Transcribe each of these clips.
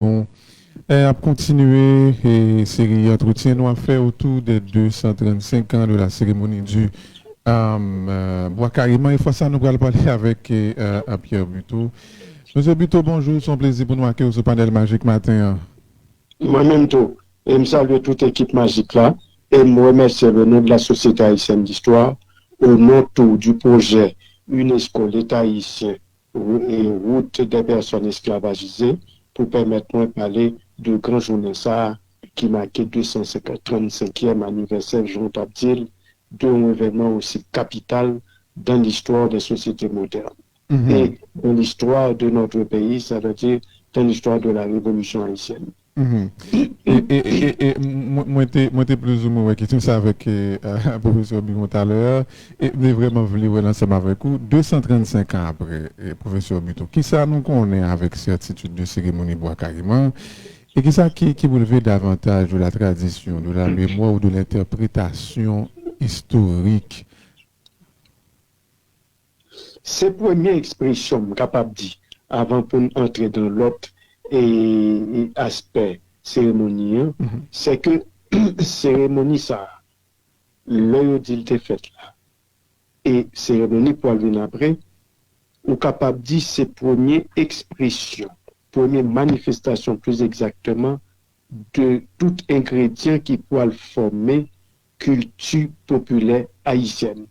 Bon, à continuer et série entretien nous a fait autour des 235 ans de la cérémonie du Bois Carrément. Et fois ça, nous allons parler avec Pierre Buteau. Monsieur Buteau, bonjour, c'est un plaisir pour nous accueillir ce panel magique matin. Moi-même, tout, et me salue toute équipe magique là, et me remercier le nom de la Société haïtienne d'histoire, au nom tout du projet UNESCO, l'État haïtien et route des personnes esclavagisées, pour permettre de parler de grand journée ça, qui marquait 235e anniversaire, Jean Abdil, d'un événement aussi capital dans l'histoire des sociétés modernes. Mhm, Et dans l'histoire de notre pays, ça veut dire dans l'histoire de la révolution haïtienne. mhm. Moi, t'es plus ou moins ouais, question ça avec le professeur Bigon tout à l'heure. Et mais vraiment voulu relancer avec vous. 235 ans après, professeur Buteau, qui ça nous connaît avec certitude de cérémonie Bois Carrément? Et qui ça qui vous levez davantage de la tradition, de la mémoire ou de l'interprétation historique? C'est première expression capable de dire avant pour entrer dans l'autre aspect cérémonieux, Mhm, c'est que cérémonie ça, l'heure d'il était faite là, et cérémonie pour venir après, ou capable de dire c'est première expression, première manifestation plus exactement de tout ingrédient qui pourrait former culture populaire haïtienne.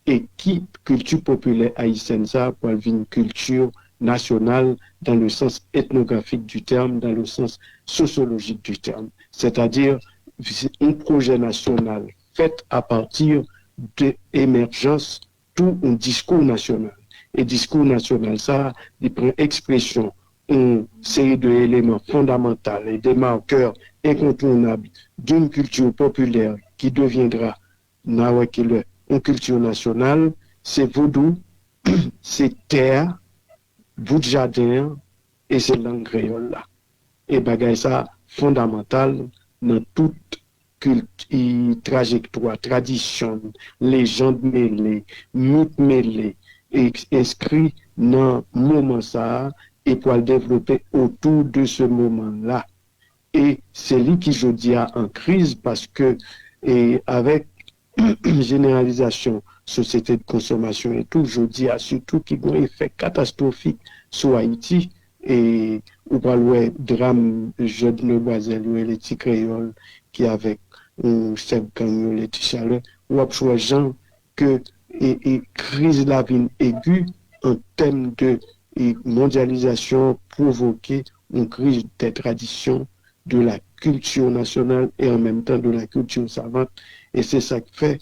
Et qui culture populaire haïtienne ça pour une culture nationale dans le sens ethnographique du terme, dans le sens sociologique du terme. C'est-à-dire un projet national fait à partir de l'émergence tout un discours national. Et discours national, ça, il prend expression une série d'éléments fondamentaux et des marqueurs incontournables d'une culture populaire qui deviendra une culture nationale, c'est vaudou, c'est terre, bout de jardin et c'est langue créole là. Et bagay ça fondamental dans toute trajectoire, tradition, légende mêlée, mythe mêlée, et inscrit dans le moment ça et pour le développer autour de ce moment-là. Et c'est lui qui, je dis, a en crise parce que, et avec généralisation, société de consommation et tout, je dis, a surtout qui a un effet catastrophique sur Haïti et ou pas le drame jeune demoiselle ou les petits créoles qui avec un chef gang les petits chaleurs ou à gens que crise la vie aiguë en termes de mondialisation provoquée une crise des traditions de la culture nationale et en même temps de la culture savante. Et c'est ça qui fait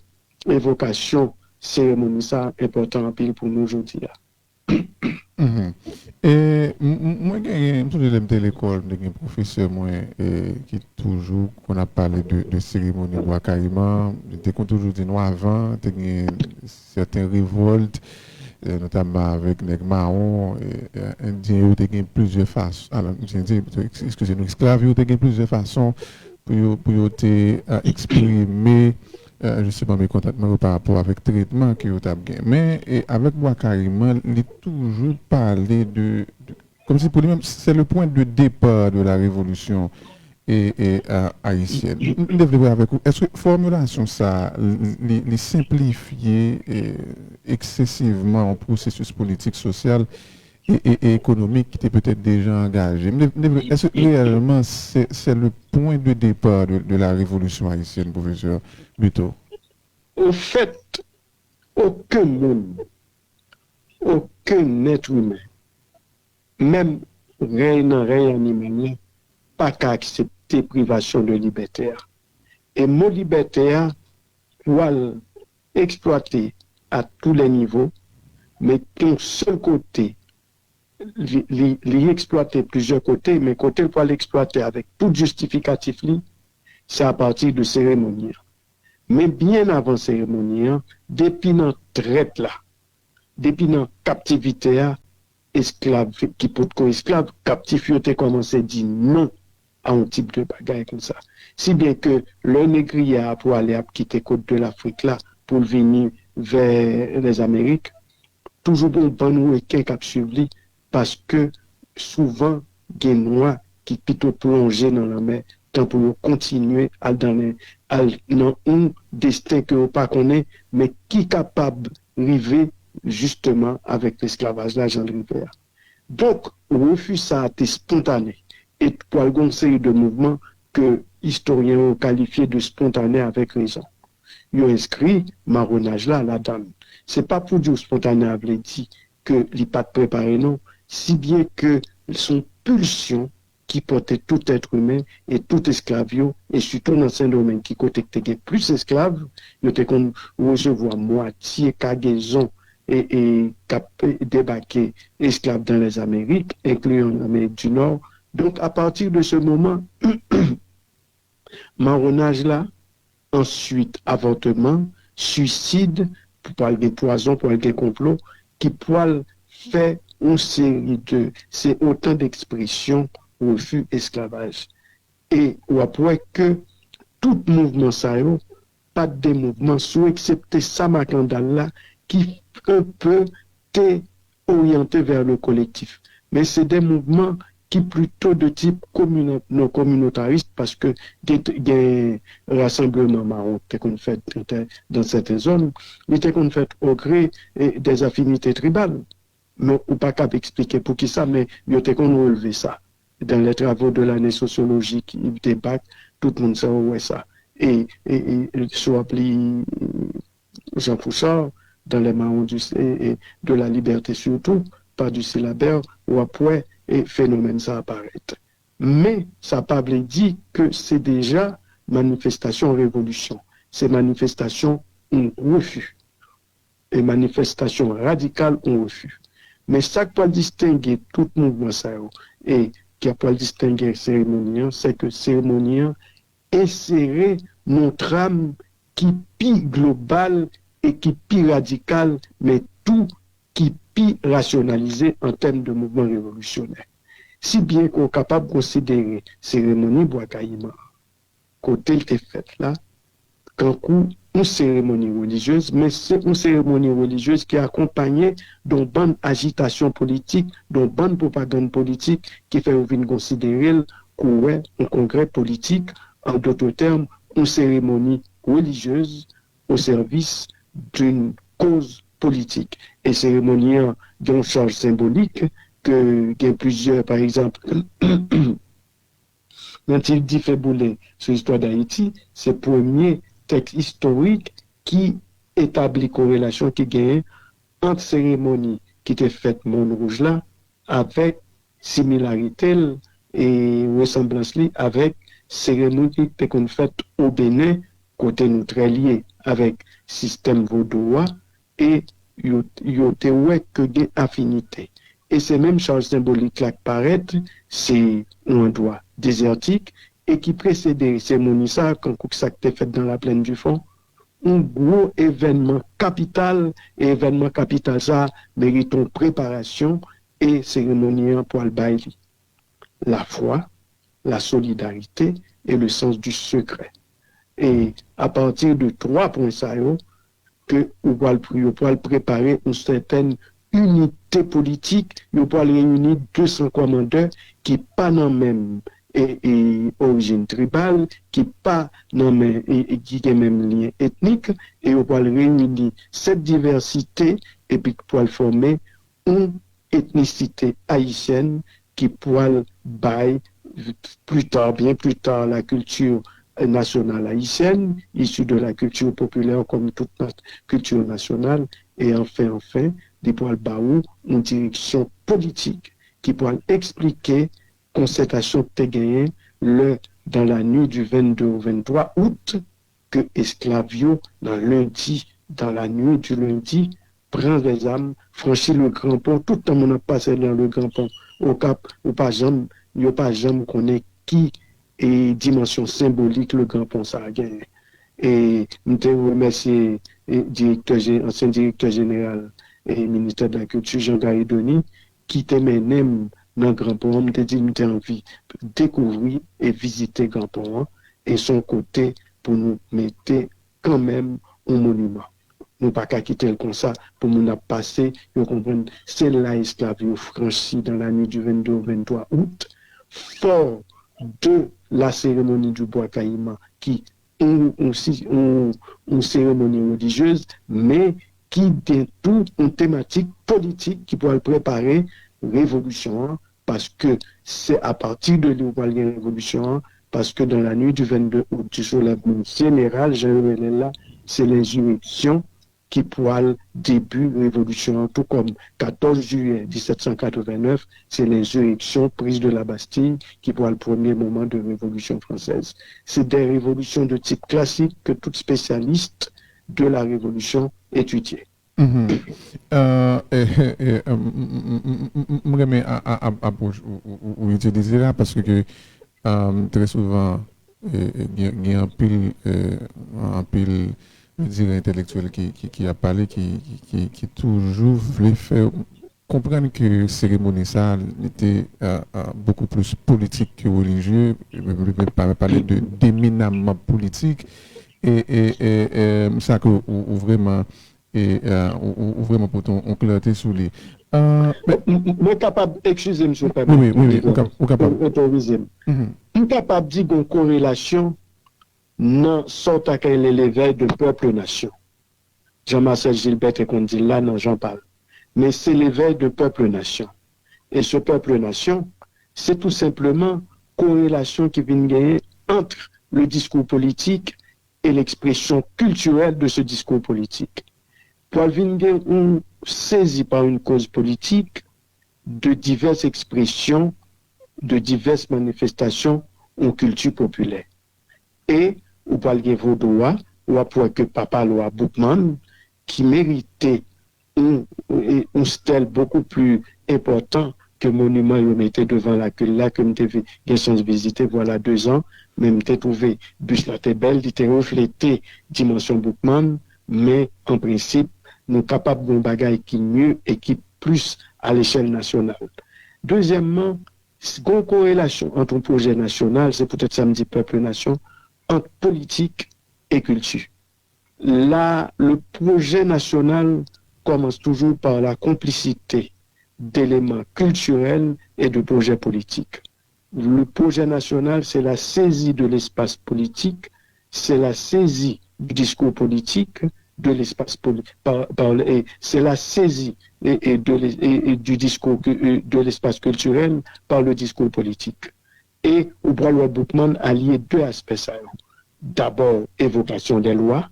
évocation, cérémonie, ça important en pile pour nous aujourd'hui. mhm. Et moi, j'ai l'école, j'ai un professeur moi, qui toujours, qu'on a parlé de cérémonie Bois Carrément, j'étais toujours dit non avant, il y a certaines révoltes, notamment avec les Mahon, Indiens, il y a plusieurs façons, alors, excusez-nous, esclaves, il y a plusieurs façons pour exprimer justement mes contentements par rapport avec le traitement que vous avez gagné. Mais avec moi carrément, il est toujours parlé comme si pour lui-même, c'est le point de départ de la révolution haïtienne. Je devrais avec vous. Est-ce que formulation ça, les simplifier excessivement en processus politique, social et économique qui était peut-être déjà engagé? Est-ce que réellement c'est le point de départ de la révolution haïtienne, professeur Buteau? Au fait, aucun monde, aucun être humain, même rien animal, pas qu'à accepter privation de liberté. Et mon liberté, pour exploiter à tous les niveaux, mais qu'un seul côté, l'exploiter plusieurs côtés, mais côté pour l'exploiter avec tout justificatif, c'est à partir de cérémonie. Mais bien avant cérémonie, depuis notre traite là, depuis notre captivité, esclave, qui peut être esclave, captif, il a commencé à dire non à un type de bagaille comme ça. Si bien que le négrier pour aller quitter côte de l'Afrique là, pour venir vers les Amériques, toujours bon nous et qui cap suivi parce que souvent des noirs qui plutôt plongé dans la mer, tant pour continuer à dans un destin que vous pas connaît, mais qui est capable de arriver justement avec l'esclavage là, Jean Rivière. Donc, le refus, ça a été spontané. Et pour une série de mouvements que historiens ont qualifié de spontané avec raison. Ils ont inscrit marronnage là, la dame. C'est pas pour dire spontané avait dit que l'il pas préparé, non. Si bien que son pulsion qui portait tout être humain et tout esclavio, et surtout dans Saint-Domingue qui côté plus esclaves, ils étaient qu'on recevoir moitié cargaison et débarquer esclaves dans les Amériques, incluant l'Amérique du Nord. Donc, à partir de ce moment, marronnage là, ensuite avortement, suicide, pour parler des poisons, pour parler des complots, qui pourraient faire une série de... C'est autant d'expressions, refus, esclavage. Et ou après que tout mouvement ça, pas de mouvements, sous excepté Samakandal là, qui un peu t'est orienté vers le collectif. Mais c'est des mouvements qui plutôt de type non communautariste parce que des rassemblements marrons qu'on fait dans certaines zones, mais qu'on fait au gré des affinités tribales. Mais ou pas capable expliquer pour qui ça, mais il y a qu'on relevé ça. Dans les travaux de l'année sociologique, il débat, tout le monde sait où est ça. Et soit appelé Jean Fouchard, dans les marrons de la liberté surtout, pas du syllabaire, ou après, et phénomène ça apparaît. Mais ça pas dit que c'est déjà manifestation révolution. C'est manifestation un refus. Et manifestation radicale un refus. Mais ça qui peut distinguer tout mouvement ça et qui peut distinguer cérémonien, c'est que cérémonien insérer notre âme qui pi global et qui pi radical, mais tout qui pi rationalisé en termes de mouvement révolutionnaire. Si bien qu'on est capable de considérer cérémonie Bois-Caïman, côté le fait là, qu'un coup, une cérémonie religieuse, mais c'est une cérémonie religieuse qui est accompagnée d'une bonne agitation politique, d'une bonne propagande politique qui fait venir considérer qu'on est un congrès politique, en d'autres termes, une cérémonie religieuse au service d'une cause politique. Et cérémonie d'une charge symbolique que y a plusieurs, par exemple, quand il dit fait bouler sur l'histoire d'Haïti, c'est le premier texte historique qui établit corrélation qui gagne entre cérémonie qui était faite Monde Rouge là avec similarité et ressemblance avec cérémonie qui était faite au Bénin côté nous très lié avec système vaudois et yote ouais que des affinités. Et ces mêmes charges symboliques là qui paraissent, c'est un endroit désertique et qui précédait ces monissa quand ça a été fait dans la plaine du Fond, un gros événement capital, et événement capital ça mérite une préparation et cérémonie pour le baili. La foi, la solidarité et le sens du secret. Et à partir de 3 points ça que on va le préparer une certaine unité politique, on peut réunir 200 commandeurs qui pas dans même et origine tribale, qui pas dans même et qui a même lien ethnique, et on peut réunir cette diversité et puis pour former une ethnicité haïtienne qui pourra bailler bien plus tard la culture nationale haïtienne, issue de la culture populaire comme toute notre culture nationale, et enfin, des poils baou, une direction politique qui pourra expliquer concertation que gagné dans la nuit du 22 au 23 août, que Esclavio, dans la nuit du lundi, prend les armes, franchit le grand pont, tout le temps on a passé dans le grand pont, au cap, ou pas jamais, il n'y a pas jamais qu'on ait qui et dimension symbolique le grand pont ça a gagné. Et nous te remercier ancien directeur général et ministère de la Culture, Jean Garidoni, qui te mené dans le Grand Pont, me dit nous avons envie de découvrir et visiter Grand Pont et son côté pour nous mettre quand même un monument. Nous pas qu'à quitter comme ça pour nous passer, vous comprenez, c'est là esclave franchi dans la nuit du 22 au 23 août fort de la cérémonie du bois caïman, qui est une cérémonie religieuse, mais qui détourne une thématique politique qui pourrait préparer révolution, parce que c'est à partir de la révolution, parce que dans la nuit du 22 août, du soulèvement général, là, c'est l'insurrection qui pourrait début révolution, tout comme 14 juillet 1789, c'est l'insurrection prise de la Bastille qui pourrait le premier moment de révolution française. C'est des révolutions de type classique que tout spécialiste de la révolution étudiait. Je remets approche ou utiliser là parce que très souvent il y a un pile je dirais intellectuel qui a parlé qui toujours voulait faire comprendre que cérémonie ça était beaucoup plus politique que religieux, parler de d'éminemment politique et ça que ou vraiment ou vraiment pour ton clarté sur les mais capable, excusez monsieur oui, ou capable autoriser. Capable de dire une corrélation non sorte à l'éveil de peuple-nation. Jean-Marcel Gilbert et qu'on dit là, non, j'en parle. Mais c'est l'éveil de peuple-nation. Et ce peuple-nation, c'est tout simplement corrélation qui vient gagner entre le discours politique et l'expression culturelle de ce discours politique. Pour venir on saisit par une cause politique de diverses expressions, de diverses manifestations en culture populaire. Et ou parler Vaudois, ou pour que Papa Loa Boukman, qui méritait un stèle beaucoup plus important que monument il mettait devant la que là que m'était sens visité voilà 2 ans, mais m'était trouvé bus la était belle, il était reflété dimension Boukman, mais en principe nous capables d'un bagage qui mieux et qui plus à l'échelle nationale. Deuxièmement, une corrélation entre un projet national, c'est peut-être ça me dit peuple-nation, entre politique et culture. Là, le projet national commence toujours par la complicité d'éléments culturels et de projets politiques. Le projet national, c'est la saisie de l'espace politique, c'est la saisie du discours politique, de l'espace politique, c'est la saisie du discours de l'espace culturel par le discours politique. Et Obralois Boukman a lié 2 aspects. D'abord, évocation des lois,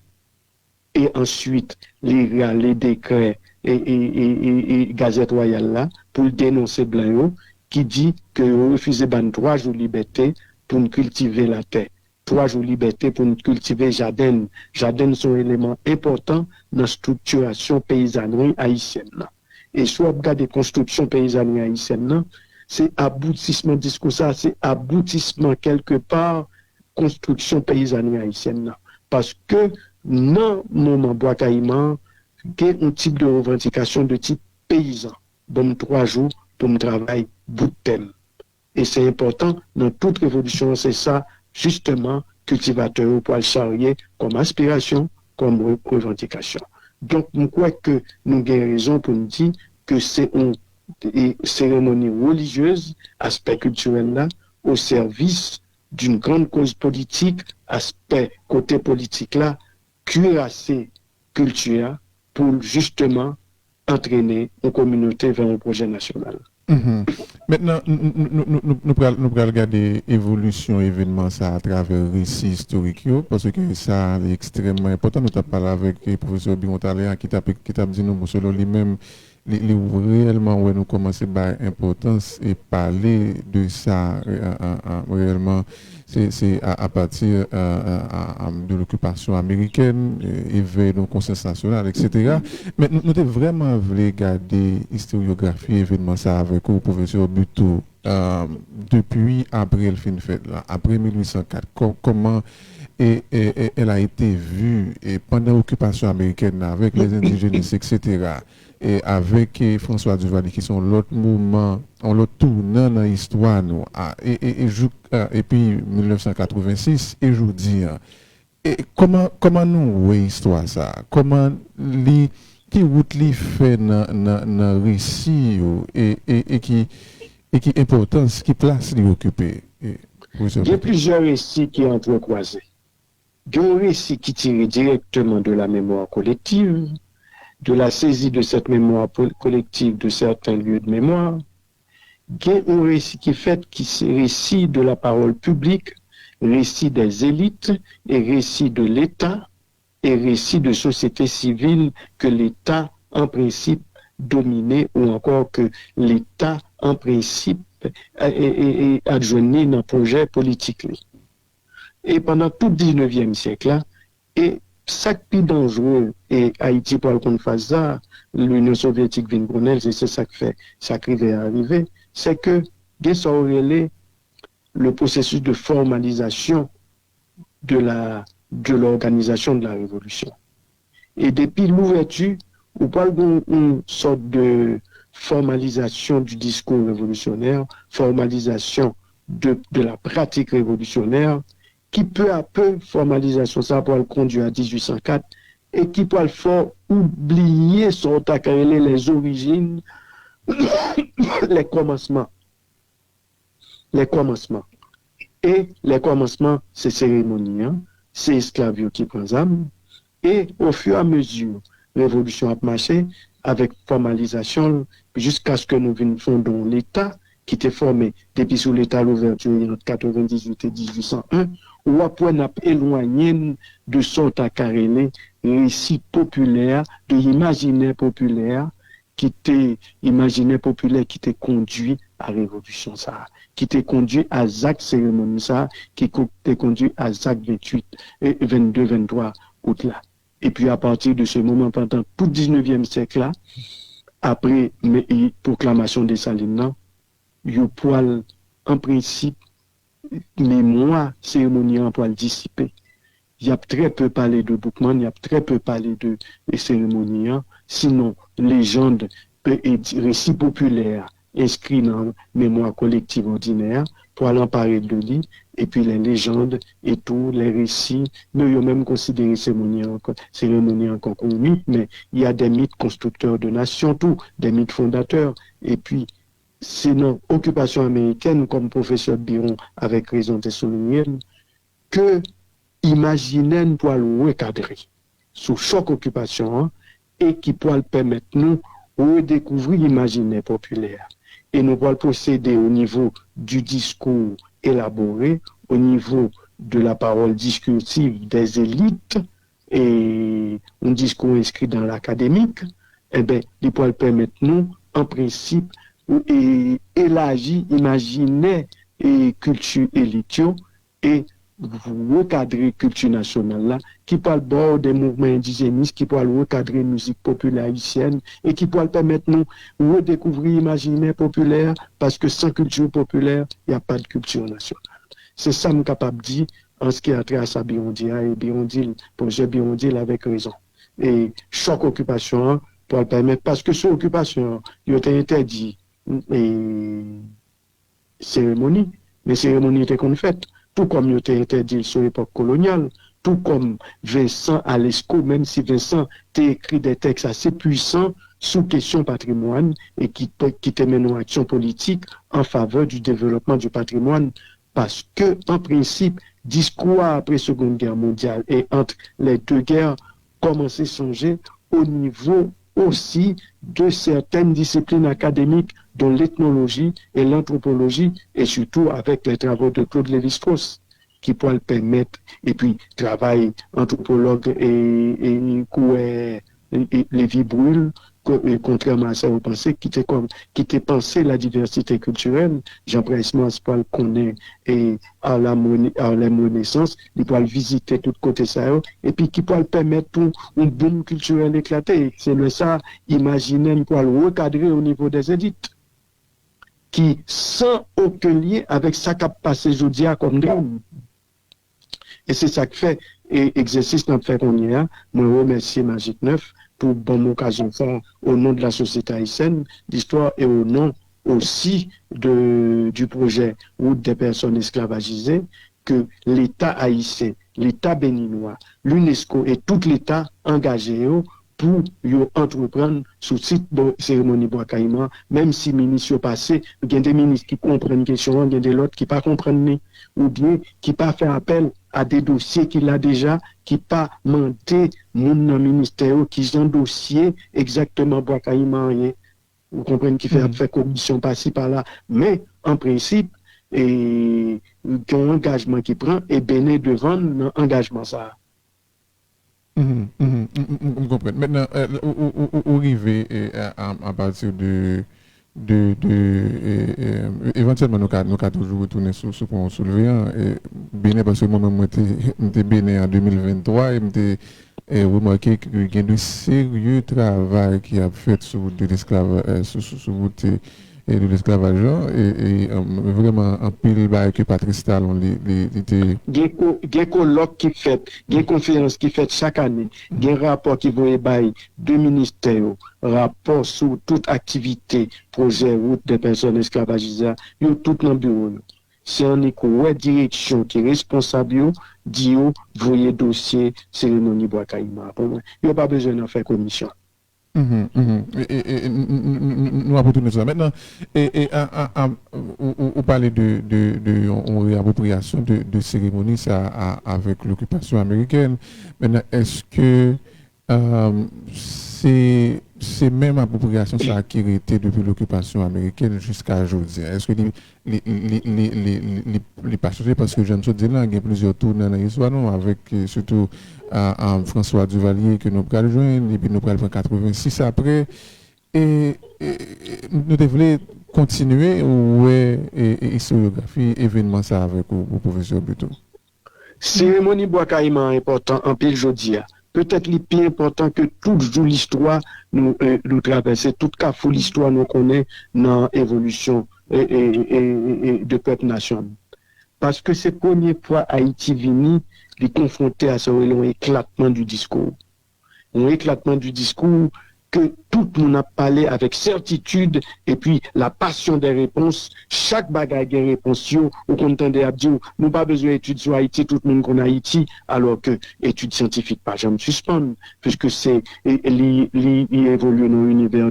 et ensuite, les décrets et Gazette Royale là, pour dénoncer Blanc, qui dit que refuser 3 jours de liberté pour nous cultiver la terre. 3 jours de liberté pour nous cultiver jardin. Jardin sont un élément important dans la structuration paysannerie haïtienne. Et soit regarder construction paysannerie haïtienne, c'est aboutissement discours ça, c'est aboutissement quelque part construction paysannerie haïtienne. Parce que non moment bois caïman, il y a un type de revendication de type paysan. Bon 3 jours pour me travailler bout de thème. Et c'est important dans toute révolution, c'est ça justement cultivateur pour le charrier comme aspiration, comme revendication. Donc, je crois que nous avons raison pour nous dire que c'est une cérémonie religieuse, aspect culturel là, au service d'une grande cause politique, aspect côté politique là, cuirasser culture pour justement entraîner une communauté vers un projet national. Maintenant, nous allons regarder l'évolution événement ça à travers récits historiques parce que ça est extrêmement important. Nous avons parlé avec le professeur Bimontaléa qui t'a dit nous selon lui-même réellement où nous commençons à importance et parler de ça réellement c'est à partir de l'occupation américaine, éveil de conscience nationale, etc. Mais nous devons vraiment regarder l'historiographie événement ça avec le professeur Buteau depuis après le fin de fête, là, après 1804, comment elle a été vue et pendant l'occupation américaine avec les indigénistes, etc. Et avec François Duvalier qui sont l'autre mouvement, l'autre tournant dans l'histoire nous et puis 1986 et aujourd'hui et comment nous voyons l'histoire ça comment qui route li fait dans récit et et qui importance, qui place d'y occuper. Il y a plusieurs récits qui entrecroisés. Il y a un récit qui tire directement de la mémoire collective, de la saisie de cette mémoire collective de certains lieux de mémoire. Il y a un récit qui fait qui c'est récit de la parole publique, récit des élites et récit de l'État et récit de société civile que l'État en principe dominait ou encore que l'État en principe est adjoigné dans le projet politique. Et pendant tout le 19e siècle, là, et ça qui est plus dangereux, et Haïti pour qu'on fasse ça, l'Union soviétique vient de et c'est ça qui fait, ça qui va arriver, c'est que, dès ça aurait le processus de formalisation de l'organisation de la révolution. Et depuis l'ouverture, on parle d'une sorte de formalisation du discours révolutionnaire, formalisation de la pratique révolutionnaire, qui peu à peu, formalisation, ça peut le conduire à 1804, et qui peut le faire oublier son tacarélé, les origines, les commencements. Les commencements. Et les commencements, c'est cérémonie, hein? C'est esclavio qui prend âme. Et au fur et à mesure, révolution a marché avec formalisation jusqu'à ce que nous fondons l'État qui était formé depuis sous l'État l'ouverture entre 98 et 1801, où après n'a éloigné de son tacarélé récit populaire, de l'imaginaire populaire qui était imaginaire populaire qui était conduit à révolution ça, qui était conduit à Zach cérémonie ça, qui était conduit à Zach 28 et 22 23 août là. Et puis à partir de ce moment pendant tout le 19e siècle là, après proclamation des Salines, yo poil en principe mémoire cérémonie en poil dissipé. Il y a très peu parlé de Boukman, il y a très peu parlé de cérémonie, sinon légende et récit populaire inscrit dans la mémoire collective ordinaire pour aller en parler de lui, et puis les légendes et tout, les récits, nous avons même considéré cérémonie encore comme mythe, mais il y a des mythes constructeurs de nations, tout, des mythes fondateurs, et puis sinon, occupation américaine, comme professeur Biron avec raison de souligner, que imaginer pour le recadrer sous chaque occupation hein, et qui pourra permettre nous redécouvrir l'imaginaire populaire et nous pourrons procéder au niveau du discours élaboré, au niveau de la parole discursive des élites et un discours inscrit dans l'académique, eh bien, il pourra permettre nous, en principe, et élargir, imaginer et culture élitio et recadrer culture nationale là, qui parle bord des mouvements indigénistes, qui parle recadrer musique populaire haïtienne et qui peut permettre nous redécouvrir l'imaginaire populaire parce que sans culture populaire, il n'y a pas de culture nationale. C'est ça que je suis capable de dire en ce qui a trait à ça Birondi et Birondi, projet Birondi avec raison. Et chaque occupation pour le permettre, parce que cette occupation, il a été interdit et cérémonie, les cérémonies étaient qu'on fait. Tout comme il était interdit sur l'époque coloniale, tout comme Vincent Alesco, même si Vincent a écrit des textes assez puissants sous question patrimoine et qui te mènent une action politique en faveur du développement du patrimoine, parce que, en principe, discours après Seconde Guerre mondiale et entre les deux guerres commençaient à changer au niveau aussi de certaines disciplines académiques dont l'ethnologie et l'anthropologie, et surtout avec les travaux de Claude Lévi-Strauss, qui pourraient le permettre, et puis travail anthropologue et Lévi-Brûle, contrairement à ça, vous pensez, qui était pensé la diversité culturelle, Jean-Pierre Maspoil connaît et à la Renaissance, il pourra visiter tout côté ça, et puis qui pourra permettre pour un boom culturel éclaté. C'est le ça, imaginez, pour le recadrer au niveau des élites, qui, sans aucun lien avec ça qu'a passé Jodia comme drame. Et c'est ça que fait, et exercice n'a fait qu'on y a, moi remercier Magic 9 pour bonne occasion faire au nom de la société haïtienne d'histoire et au nom aussi du projet Route des personnes esclavagisées que l'État haïtien, l'État béninois, l'UNESCO et tout l'État engagé pour yo entreprendre sous site de cérémonie bois caïman, même si ministre passé, il y a des ministres qui comprennent question, il y a des autres qui pas comprennent ou bien qui pas fait appel à des dossiers qu'il a déjà, qui pas mandé mon ministère qui ont dossier exactement bois caïman. Vous comprenez qui fait commission par-ci par-là, mais en principe et un engagement qui prend et béné devant l'engagement ça. On comprend. Maintenant, où arriver à partir éventuellement, nous avons toujours retourné sur ce point soulevé. Bénin, parce que moi-même, j'étais bénin en 2023 et j'ai remarqué qu'il y a de sérieux travail qui a fait sur l'esclavage, de l'esclavage et vraiment en pile que Patrice Talon était. Il y a un colloque qui fait, il y a une conférence qui fait chaque année, il y a un rapport qui va ébailler deux ministères, rapport sur toute activité, projet, route des personnes esclavagisées, il y a tout dans le bureau. C'est un direction qui est responsable, dit, voyez dossier, cérémonie bois caïman. Il n'y a pas besoin d'en faire commission. Nous avons tourné ça. Maintenant, on parlait de réappropriation de cérémonies ça, avec l'occupation américaine. Maintenant, est-ce que c'est même appropriation ça qui a été depuis l'occupation américaine jusqu'à aujourd'hui? Est-ce que les pas changé parce que j'aime ça dire là, il y a plusieurs tours dans l'histoire, non, avec surtout François Duvalier que nous avons joindre et puis nous avons prendre 86 après et nous devons continuer ou historiographie événement ça avec au professeur plutôt. Cérémonie bois caïman important en pile jodi. Peut-être les plus important que toute l'histoire nous traverse, toute cafou l'histoire nous connaît dans l'évolution de peuple nation. Parce que c'est la première fois Haïti vini de confronter à ce éclatement du discours. Un éclatement du discours que tout le monde a parlé avec certitude et puis la passion des réponses. Chaque bagaille des réponses, au contendait à dire, nous pas besoin d'études sur Haïti, tout le monde connaît Haïti, alors que études scientifiques pas jamais suspendre, puisque c'est, il évolue dans l'univers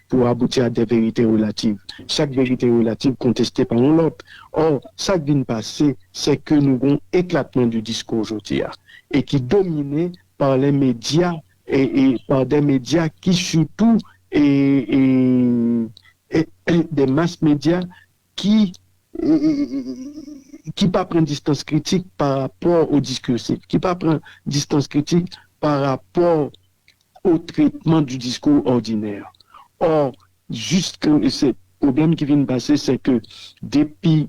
pour aboutir à des vérités relatives. Chaque vérité relative contestée par l'autre. Or, ça qui vient de passer, c'est que nous avons un éclatement du discours aujourd'hui, et qui est dominé par les médias, et par des médias qui surtout et des masses médias qui pas prennent distance critique par rapport au discursif, qui pas prennent distance critique par rapport au traitement du discours ordinaire. Or, juste ce problème qui vient de passer, c'est que depuis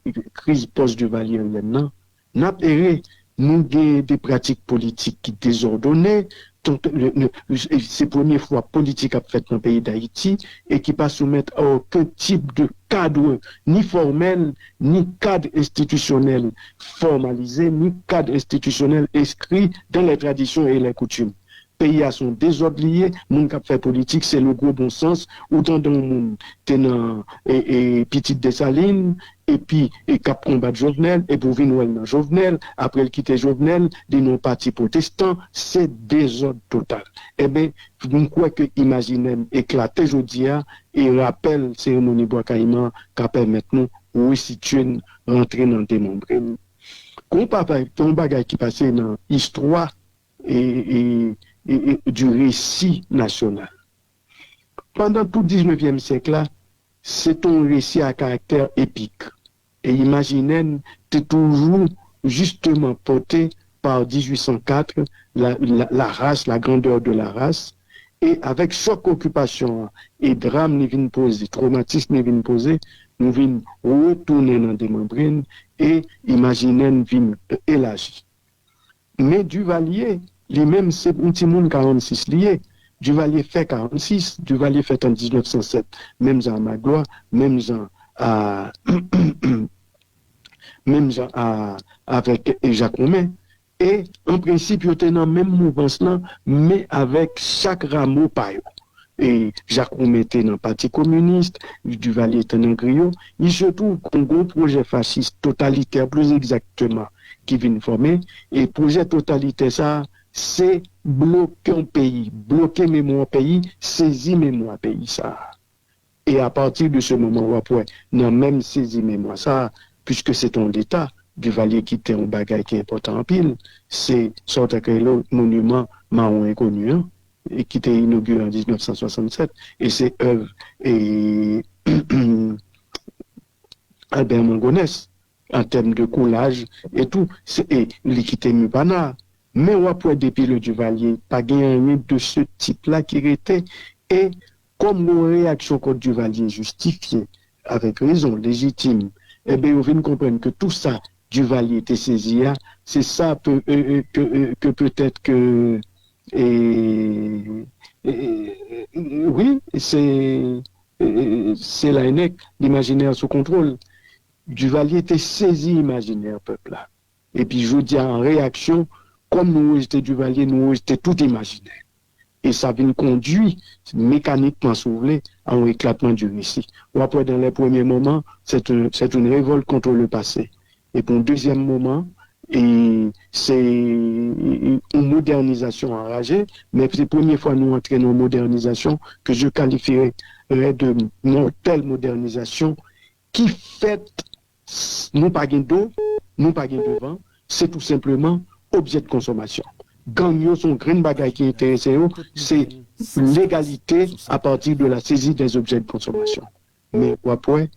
la crise post-Duvalier maintenant, nous avons des pratiques politiques qui désordonnées. C'est la première fois politique a fait dans le pays d'Haïti et qui ne pas soumettre à aucun type de cadre, ni formel, ni cadre institutionnel formalisé, ni cadre institutionnel inscrit dans les traditions et les coutumes. Pays à son désordre lié, moun qui fait politique, c'est le gros bon sens, autant dans le monde, tenant et Petite Dessalines, et puis et cap combattre Jovenel, et pour venir dans Jovenel, après le quitter Jovenel, des non-partis protestants, c'est désordre total. Eh bien, nous croyons que imaginer éclater aujourd'hui et rappel cérémonie bois caïman qui permet nous resituer, rentrer dans des membres. Comme bagage qui passait dans l'histoire et du récit national. Pendant tout le 19e siècle, c'est un récit à caractère épique. Et imaginez, c'est toujours justement porté par 1804, la race, la grandeur de la race, et avec choc occupation et drame nous viennent poser, traumatisme nous viennent poser, nous viennent retourner dans des membranes et imaginez nous viennent élargir. Mais Duvalier, lui-même, c'est un petit monde 46 lié. Duvalier fait 46, Duvalier fait en 1907, même à Magloire, même avec Jacques Romain. Et en principe, il était dans le même mouvement, mais avec chaque rameau paille. Et Jacques Romain était dans le Parti communiste, Duvalier était dans le Griot. Il se trouve qu'un gros projet fasciste totalitaire, plus exactement, qui vient former. Et projet totalitaire, ça, c'est bloquer un pays, bloquer mémoire pays, saisir mémoire pays ça. Et à partir de ce moment, après, non même saisir mémoire ça, puisque c'est un l'État, Duvalier qui était un bagage qui est important en pile, c'est sorte que le monument marron inconnu, hein, et qui était inauguré en 1967, et c'est œuvre et Albert Mangonès, en termes de coulage et tout, et l'équité Mubana. Mais après, depuis le Duvalier, pas gagné de ce type-là qui était, et comme nos réactions contre Duvalier justifiées, avec raison, légitime, eh bien, on vient comprendre que tout ça, Duvalier était saisi, c'est ça que peut-être que, oui, c'est l'ANEC, l'imaginaire sous contrôle. Duvalier était saisi imaginaire, peuple là. Et puis, je dis en réaction, comme nous étions Duvalier, nous étions tout imaginaire. Et ça vient conduire mécaniquement, si vous voulez, à un éclatement du récit. Ou après, dans les premiers moments, c'est une révolte contre le passé. Et pour le deuxième moment, c'est une modernisation enragée, mais c'est la première fois que nous entrons dans une modernisation que je qualifierais de mortelle modernisation qui fait, nous pas d'eau, nous pas de vent, c'est tout simplement objet de consommation. Gagnon, son green bagaille qui intéresse, c'est l'égalité à partir de la saisie des objets de consommation. Mais après,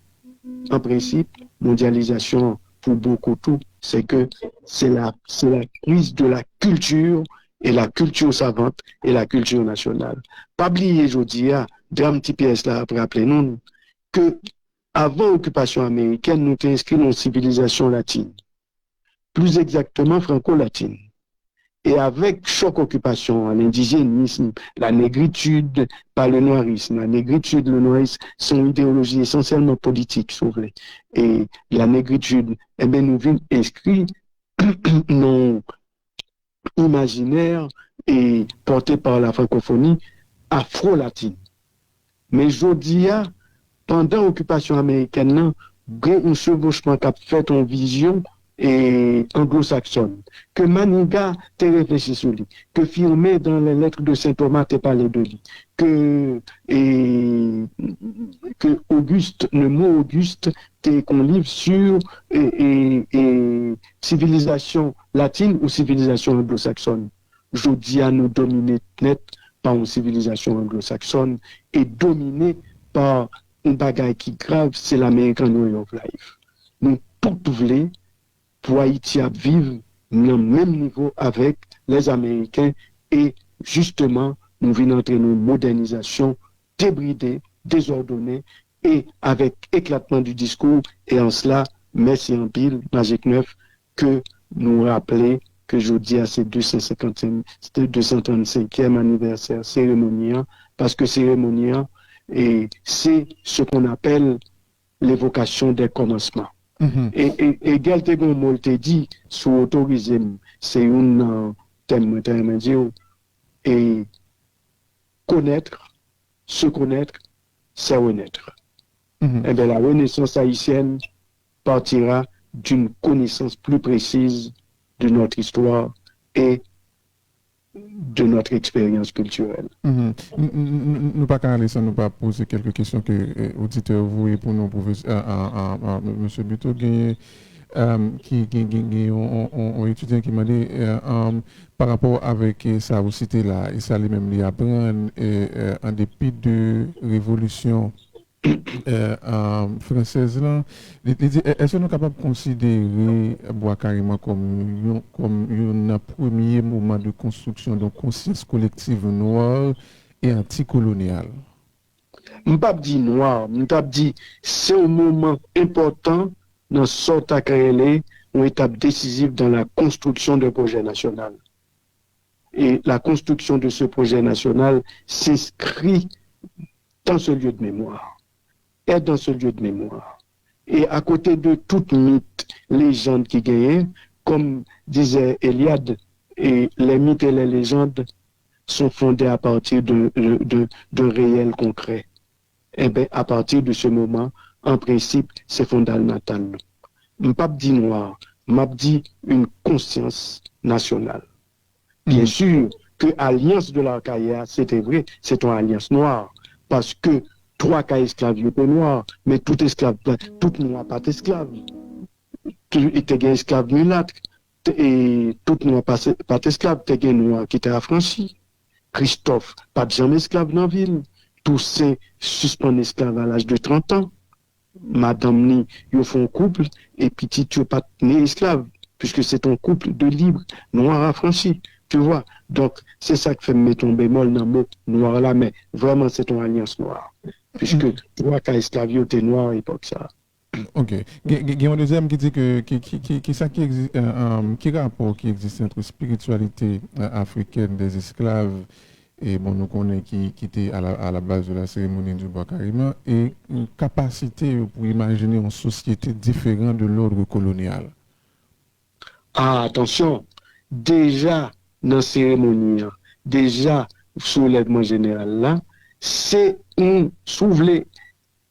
en principe, mondialisation, pour beaucoup tout, c'est que c'est la crise de la culture et la culture savante et la culture nationale. Pas oublier, je dis, drame petit pièce là, après rappelez-nous, que avant l'occupation américaine, nous étions inscrits dans une civilisation latine. Plus exactement franco-latine. Et avec choc occupation, l'indigénisme, la négritude, pas le noirisme. La négritude, le noirisme sont une idéologie essentiellement politique, si vous voulez. Et la négritude, eh bien, nous vîmes inscrits non imaginaire et portés par la francophonie afro-latine. Mais je dis, pendant l'occupation américaine, il y a un chevauchement qui a fait en vision et anglo-saxonne, que Maniga t'est réfléchi sur lui, que Firmé dans les lettres de Saint Thomas t'est parlé de lui, que Auguste, le mot Auguste, t'est qu'on livre sur civilisation latine ou civilisation anglo-saxonne. Je dis à nous dominer net par une civilisation anglo-saxonne et dominée par un bagage qui grave, c'est l'American Way of Life. Nous tout voulons pour Haïti à vivre au même niveau avec les Américains et justement, nous venons entrer dans une modernisation débridée, désordonnée et avec éclatement du discours et en cela, merci en pile, Magique 9, que nous rappeler que je dis à ces 235e anniversaire cérémonial, parce que cérémonial, et c'est ce qu'on appelle l'évocation des commencements. Et Galtegon Molte dit, sous autorisme, c'est un thème intermédiaire, et connaître, se connaître, c'est renaître. Et bien la renaissance haïtienne partira d'une connaissance plus précise de notre histoire et de notre expérience culturelle. Nous pas qu'à nous pas poser quelques questions que auditeurs vous et pour nous monsieur Buto qui ont étudiant qui m'a dit par rapport avec ça vous citez là et ça les même lui apprendre en dépit de révolution française là, est-ce que nous sommes capables de considérer Bois carrément comme un premier moment de construction de conscience collective noire et anticoloniale? Je ne pas dire noir, je pas dire c'est un moment important dans sorte à créer une étape décisive dans la construction d'un projet national. Et la construction de ce projet national s'inscrit dans ce lieu de mémoire. Est dans ce lieu de mémoire. Et à côté de toute mythe, légende qui gagnait, comme disait Eliade, et les mythes et les légendes sont fondés à partir de réels concrets. Et bien, à partir de ce moment, en principe, c'est fondamental. Je ne pas dit noir, je dis une conscience nationale. Bien sûr que l'alliance de l'Arcaïa, c'était vrai, c'est une alliance noire. Parce que trois cas esclaves étaient noirs, mais tout esclave, tout noir pas esclave. Tout était esclave mulâtre, et tout noir pas esclave, était noir qui était affranchi. Christophe, pas jamais esclave dans la ville. Toussaint, suspend esclave à l'âge de 30 ans. Madame Ni, ils font couple, et petit, tu n'es pas né esclave, puisque c'est un couple de libres, noirs affranchis. Tu vois? Donc, c'est ça qui fait me mettre un bémol dans le mot noir là, mais vraiment, c'est une alliance noire. Puisque trois cas esclaves étaient noirs à l'époque, ça. Ok. Il y a un deuxième qui dit que qui rapport qui existe entre spiritualité africaine des esclaves et bon nous connaît qui était à la base de la cérémonie du bois carrément et une capacité pour imaginer une société différente de l'ordre colonial. Ah, attention, déjà dans la cérémonie, déjà soulèvement général là, c'est un soulevé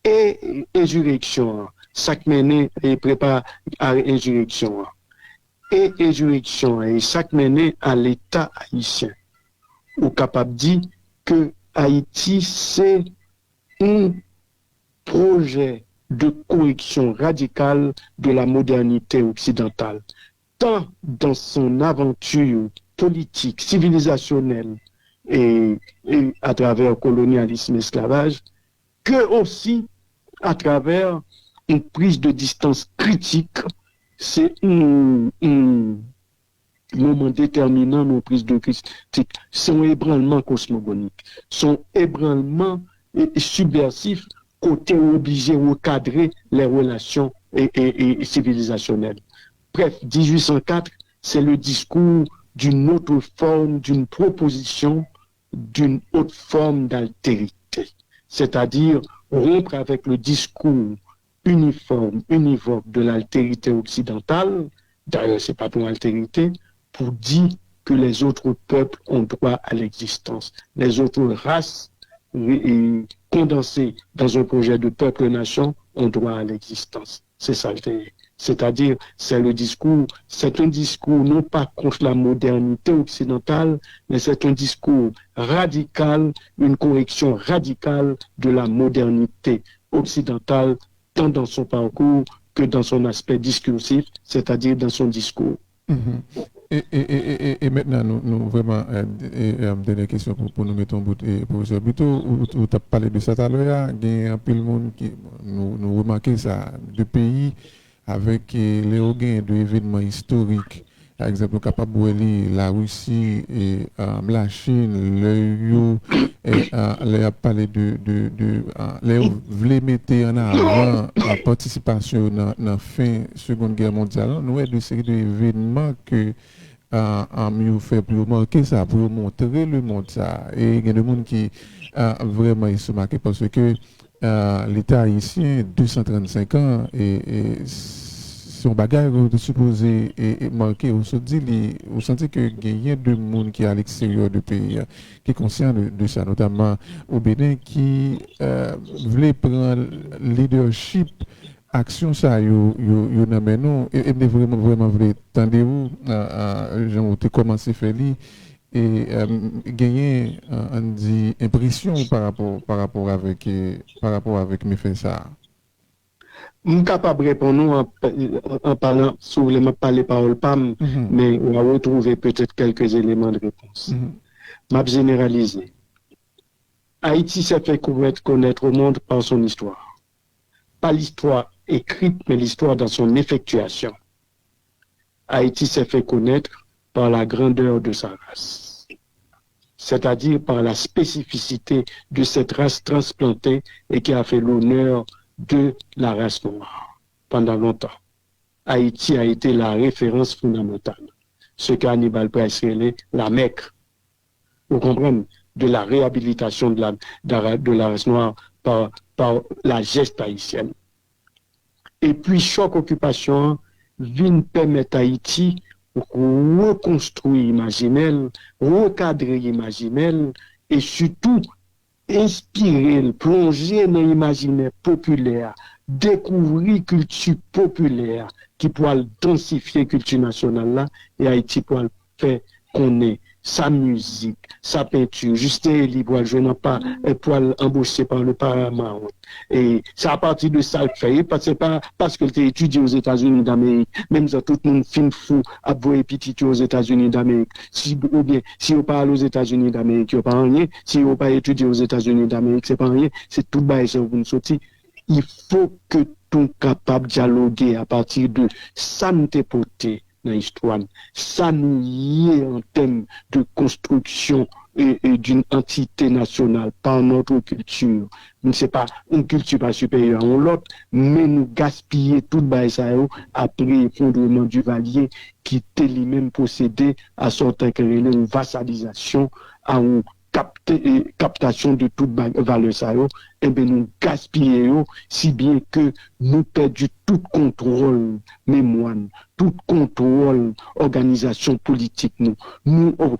et insurrection. Ça qui mène et prépare à l'insurrection. Et insurrection et ça qui mène à l'État haïtien. Ou capable de dire que Haïti, c'est un projet de correction radicale de la modernité occidentale, tant dans son aventure politique, civilisationnelle et à travers le colonialisme et l'esclavage, que aussi à travers une prise de distance critique. C'est un moment déterminant nos prises de critique. Son ébranlement cosmogonique, son ébranlement subversif, côté obligé de recadrer les relations et civilisationnelles. Bref, 1804, c'est le discours d'une autre forme, d'une proposition, d'une autre forme d'altérité. C'est-à-dire rompre avec le discours uniforme, univoque de l'altérité occidentale, d'ailleurs c'est pas pour altérité, pour dire que les autres peuples ont droit à l'existence. Les autres races condensées dans un projet de peuple-nation ont droit à l'existence. C'est ça, c'est-à-dire c'est le discours, c'est un discours non pas contre la modernité occidentale, mais c'est un discours radical, une correction radicale de la modernité occidentale, tant dans son parcours que dans son aspect discursif, c'est-à-dire dans son discours. Et maintenant, nous vraiment, dernière question pour nous mettre en bout, professeur Buteau, où tu as parlé de ça tout à l'heure, il y a un peu de monde qui nous remarquons ça, deux pays avec les organes d'événements historiques. Par exemple, capable de la Russie et la Chine, les a parlé les voulaient mettre en avant la participation dans la fin de la Seconde Guerre mondiale. Nous avons une série d'événements que mieux fait pour marquer ça, pour montrer le monde ça. Et il y a des gens qui vraiment ils se marquent parce que l'État haïtien, 235 ans, et son bagage est supposé et marqué. On se dit, on sentit que il y a deux monde qui est à l'extérieur du pays qui est conscient de ça, notamment au Bénin, qui voulait prendre leadership action ça yo nan non et vraiment vrai tendez-vous j'ai commencé à faire et gagner on dit impression par rapport avec mes faits ça. Je suis capable de répondre en parlant, si vous voulez me parler parole PAM, mais on va retrouver peut-être quelques éléments de réponse. M'a généralisé. Haïti s'est fait connaître au monde par son histoire. Pas l'histoire écrite, mais l'histoire dans son effectuation. Haïti s'est fait connaître par la grandeur de sa race, c'est-à-dire par la spécificité de cette race transplantée et qui a fait l'honneur de la race noire pendant longtemps. Haïti a été la référence fondamentale, ce qu'Hannibal Price appelait la Mecque. Vous comprenez? De la réhabilitation de la race noire par la geste haïtienne. Et puis, choc occupation vient permettre à Haïti reconstruire imaginel, recadrer imaginel et surtout inspirer, plonger dans l'imaginaire populaire, découvrir culture populaire qui pourra densifier culture nationale là et Haïti pourra faire qu'on est sa musique, sa peinture. Justin Elie je n'ai pas poil embauché par le Paramount. Et c'est à partir de ça qu'il fait. C'est pas parce que tu étudié aux États-Unis d'Amérique. Même ça, tout le monde film fou à voir petit aux États-Unis d'Amérique. Ou bien, si on parle aux États-Unis d'Amérique, il n'y a pas rien. Si on pas étudié aux États-Unis d'Amérique, c'est pas rien. C'est tout bas et ça vous sortir. Il faut que tout capable de dialoguer à partir de ça nous t'est porté dans l'histoire. Ça nous y est en termes de construction et d'une entité nationale par notre culture. C'est pas une culture pas supérieure à l'autre, mais nous gaspiller tout bas ça après l'effondrement du Valier qui était lui-même possédé à sortir une vassalisation à une captation de toute valeur ça et bien nous gaspillons si bien que nous perdons tout contrôle mémoire, tout contrôle organisation politique nous on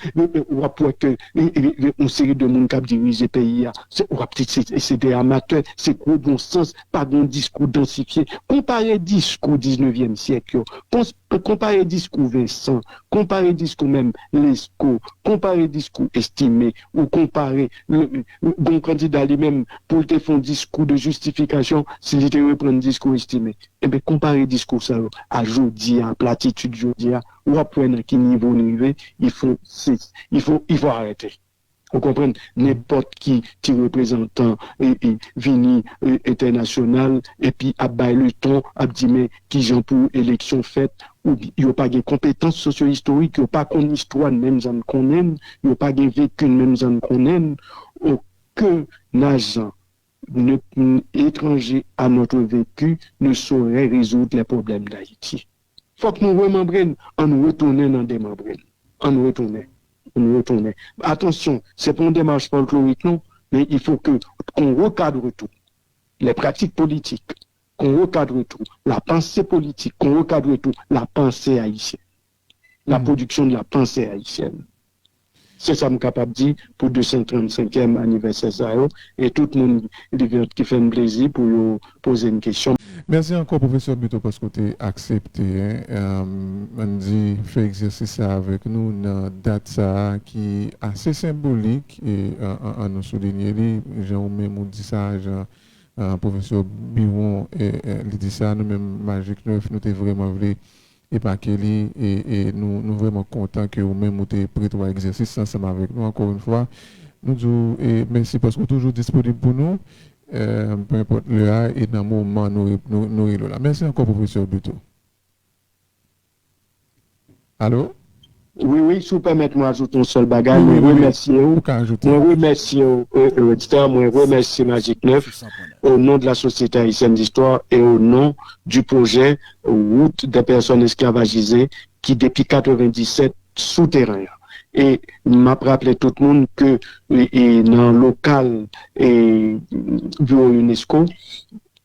voit que une série de monde qui dirige le pays c'est des amateurs, c'est gros bon sens, pas d'un discours densifié. Comparez discours 19e siècle, comparez discours Vincent, comparez discours même Lescaut, comparez discours estimé ou comparez le bon candidat lui-même pour te faire un discours de justification s'il était reprendre discours estimé. Eh bien, comparez discours ça à jodi, à platitude jodi, ou à point à quel niveau niveau, il faut arrêter. Vous comprenez, n'importe qui représentant vini international et puis à bailler le ton, à dire mais qui j'en pour élection faite ou il n'y a pas de compétences socio-historiques, il n'y a pas qu'on histoire même j'en connais, il n'y a pas de vécu même j'en connais, aucun agent étranger à notre vécu ne saurait résoudre les problèmes d'Haïti. Il faut que nous remembrions, en nous retournant dans des membres, en nous retournant. Attention, c'est pas une démarche folklorique, non, mais il faut qu'on recadre tout. Les pratiques politiques, qu'on recadre tout. La pensée politique, qu'on recadre tout. La pensée haïtienne. La production de la pensée haïtienne. C'est ça que je suis capable de dire pour le 235e anniversaire et tout le monde qui fait un plaisir pour poser une question. Merci encore, professeur Buto, parce que tu as accepté. On dit, fait exercice avec nous dans date ça qui est assez symbolique et à nous souligner. Jean-Même dit ça, professeur Biron, il dit ça, nous-mêmes, Magique 9, nous t'es vraiment voulu. Et pas Kelly, et nous vraiment contents que vous-même vous êtes prêt à exercice ensemble avec nous encore une fois. Nous disons merci parce que vous êtes toujours disponible pour nous, peu importe l'heure et dans le moment nous sommes là. Merci encore, professeur Buto. Allô? Oui, si vous permettez, moi ajouter un seul bagage. Je remercie auditeur, je remercie Magique 9 au nom de la Société haïtienne d'histoire et au nom du projet Route des personnes esclavagisées qui depuis 97 souterrain. Et m'a rappelé tout le monde que dans le local et bureau UNESCO,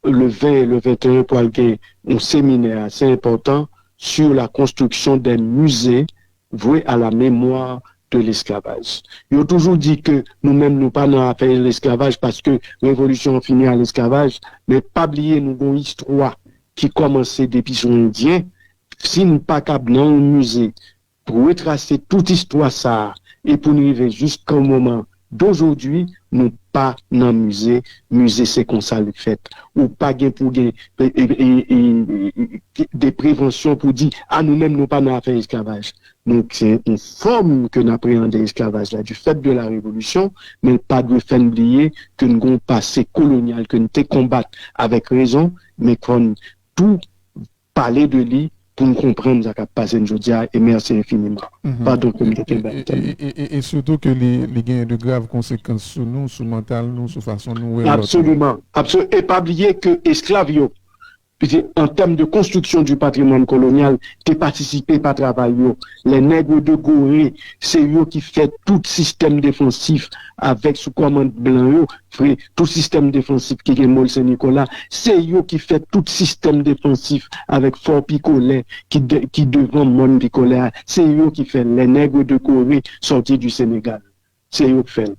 le 20 et le 21 pour aller un séminaire assez important sur la construction des musées voué à la mémoire de l'esclavage. Ils ont toujours dit que nous-mêmes, nous pas dans affaire de l'esclavage parce que révolution finit à l'esclavage, mais pas oublier nous avons une histoire qui commençait depuis son indien. Si nous pas capable dans un musée pour retracer toute histoire ça et pour nous arriver jusqu'au moment d'aujourd'hui, nous pas dans musée c'est comme ça le fait ou pas gain pour des préventions pour dire à nous-mêmes nous pas dans affaire esclavage. Donc c'est une forme que nous appréhendons l'esclavage là du fait de la révolution, mais pas de faire oublier que nous avons un passé colonial que nous te combattre avec raison, mais qu'on tout parler de lui pour nous comprendre ce qui a passé aujourd'hui et merci infiniment. Pardon pour et surtout que les gains de graves conséquences sur nous, sur le mental, nous, sur la façon nous. Absolument. Et pas oublier que esclaves, en termes de construction du patrimoine colonial, tu participé par travail. Les nègres de Gorée, c'est eux qui fait tout système défensif avec sous commande blanc, tout système défensif qui est Mol Saint-Nicolas, c'est eux qui fait tout système défensif avec Fort Picolet qui devant Mon Picolet, c'est eux qui fait les nègres de Gorée sortis du Sénégal. C'est eux qui fait.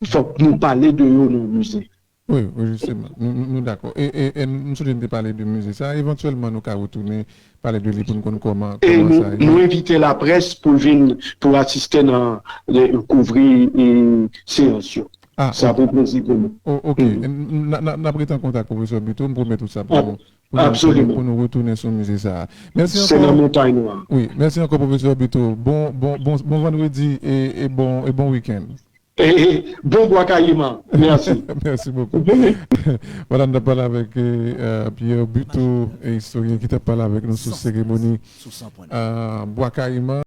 Il faut que nous parler de eux dans le musée. Oui, oui, justement. Nous d'accord. Et nous sommes parler de musée. Ça, éventuellement, nous allons retourner parler de lui pour nous connaître Et comment ça nous est. inviter la presse pour assister dans couvrir séance. Ah, Ça ok. pour plaisir pour nous. Ok. Mhm. N'a pris en contact avec professeur Buto, on promet tout ça Ah, pour absolument. nous retourner sur le musée ça. Merci C'est la encore. montagne noire. Oui, merci encore, professeur Buto. Bon vendredi et bon week-end. Bon bois caïman. Merci. Merci beaucoup. Voilà, on a parlé avec Pierre Buto, historien qui t'a parlé avec nous sur cérémonie Bois Caïman.